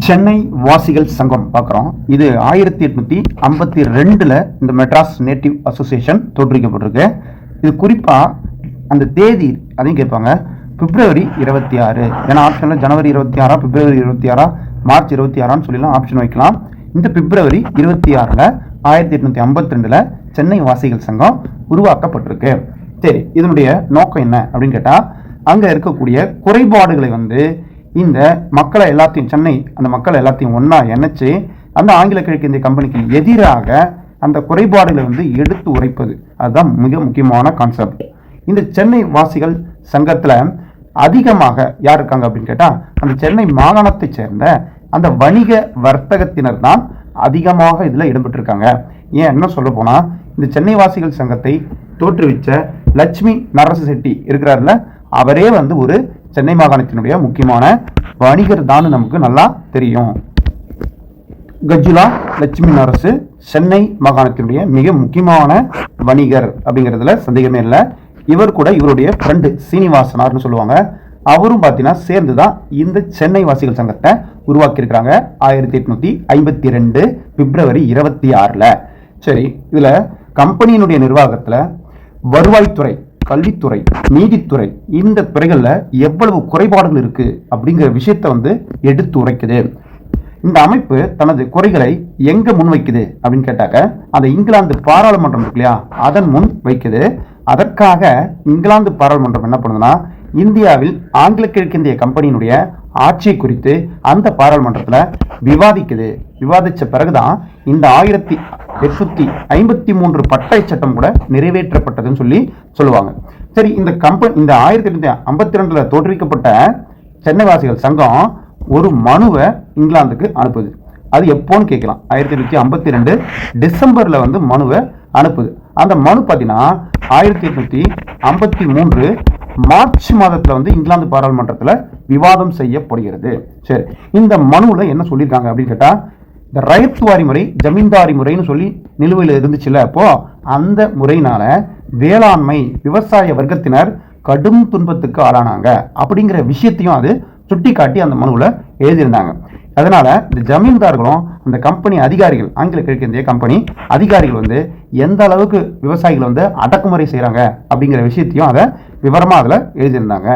சென்னை வாசிகள் சங்கம் பார்க்குறோம். இது 1852 இந்த மெட்ராஸ் நேட்டிவ் அசோசியேஷன் தோற்றுவிக்கப்பட்டிருக்கு. இது குறிப்பாக அந்த தேதி அதையும் கேட்பாங்க. பிப்ரவரி 26. ஏன்னா ஆப்ஷனில் ஜனவரி 26, பிப்ரவரி 26, மார்ச் 26 சொல்லிலாம் ஆப்ஷன் வைக்கலாம். இந்த பிப்ரவரி 26 1852 சென்னை வாசிகள் சங்கம் உருவாக்கப்பட்டிருக்கு. சரி, இதனுடைய நோக்கம் என்ன அப்படின்னு கேட்டால், அங்கே இருக்கக்கூடிய குறைபாடுகளை இந்த மக்களை எல்லாத்தையும் அந்த மக்களை எல்லாத்தையும் ஒன்றா இணைச்சு அந்த ஆங்கில கிழக்கிந்திய கம்பெனிக்கு எதிராக அந்த குறைபாடுகளை எடுத்து உரைப்பது. அதுதான் மிக முக்கியமான கான்செப்ட். இந்த சென்னை வாசிகள் சங்கத்தில் அதிகமாக யார் இருக்காங்க அப்படின்னு கேட்டால், அந்த சென்னை மாகாணத்தை சேர்ந்த அந்த வணிக வர்த்தகத்தினர் தான் அதிகமாக இதில் இடம்பெற்றிருக்காங்க. ஏன் என்ன சொல்ல போனால், இந்த சென்னை வாசிகள் சங்கத்தை தோற்றுவிச்ச லட்சுமி நரச செட்டி இருக்கிறார்ல, அவரே ஒரு சென்னை மாகாணத்தினுடைய முக்கியமான வணிகர் தான் நமக்கு நல்லா தெரியும். கஜுலா லட்சுமி நரசு சென்னை மாகாணத்தினுடைய மிக முக்கியமான வணிகர் அப்படிங்கிறதுல சந்தேகமே இல்லை. இவர் கூட இவருடைய ஃப்ரெண்டு சீனிவாசனார்னு சொல்லுவாங்க. அவரும் பார்த்தீங்கன்னா சேர்ந்து தான் இந்த சென்னை வாசிகள் சங்கத்தை உருவாக்கியிருக்கிறாங்க 1852 பிப்ரவரி 26. சரி, இதில் கம்பெனியினுடைய நிர்வாகத்தில் வருவாய்த்துறை, கல்வித்துறை, நீதித்துறை, இந்த துறைகளில் எவ்வளவு குறைபாடுகள் இருக்கு அப்படிங்கிற விஷயத்தை எடுத்து உரைக்குது. இந்த அமைப்பு தனது குறைகளை எங்க முன்வைக்குது அப்படின்னு கேட்டாக்க, அந்த இங்கிலாந்து பாராளுமன்றம் இருக்கு இல்லையா, அதன் முன் வைக்குது. அதற்காக இங்கிலாந்து பாராளுமன்றம் என்ன பண்ணுதுன்னா, இந்தியாவில் ஆங்கில கிழக்கிந்திய கம்பெனியினுடைய ஆட்சியை குறித்து அந்த பாராளுமன்றத்தில் விவாதிக்குது. விவாதித்த பிறகுதான் இந்த 1853 பட்டை சட்டம் கூட நிறைவேற்றப்பட்டதுன்னு சொல்லுவாங்க. சரி, இந்த 1852 தோற்றுவிக்கப்பட்ட சென்னை வாசிகள் சங்கம் ஒரு மனுவை இங்கிலாந்துக்கு அனுப்புது. அது எப்போன்னு கேட்கலாம். 1852 டிசம்பர்ல மனுவை அனுப்புது. அந்த மனு பார்த்தீங்கன்னா 1853 மார்ச் மாதத்தில் இங்கிலாந்து பாராளுமன்றத்தில் விவாதம் செய்யப்படுகிறது. சரி, இந்த மனுவில் என்ன சொல்லியிருக்காங்க அப்படின்னு கேட்டால், இந்த ரயத்வாரி முறை, ஜமீன்தாரி முறைன்னு சொல்லி நிலுவையில் இருந்துச்சுல்ல, அப்போ அந்த முறையினால வேளாண்மை விவசாய வர்க்கத்தினர் கடும் துன்பத்துக்கு ஆளானாங்க அப்படிங்கிற விஷயத்தையும் அது சுட்டி காட்டி அந்த மனுவில் எழுதியிருந்தாங்க. அதனால இந்த ஜமீன்தார்களும் அந்த கம்பெனி அதிகாரிகள், ஆங்கில கிழக்கிந்திய கம்பெனி அதிகாரிகள் எந்த அளவுக்கு விவசாயிகள் அடக்குமுறை செய்கிறாங்க அப்படிங்கிற விஷயத்தையும் அதை விவரமாக அதில் எழுதியிருந்தாங்க.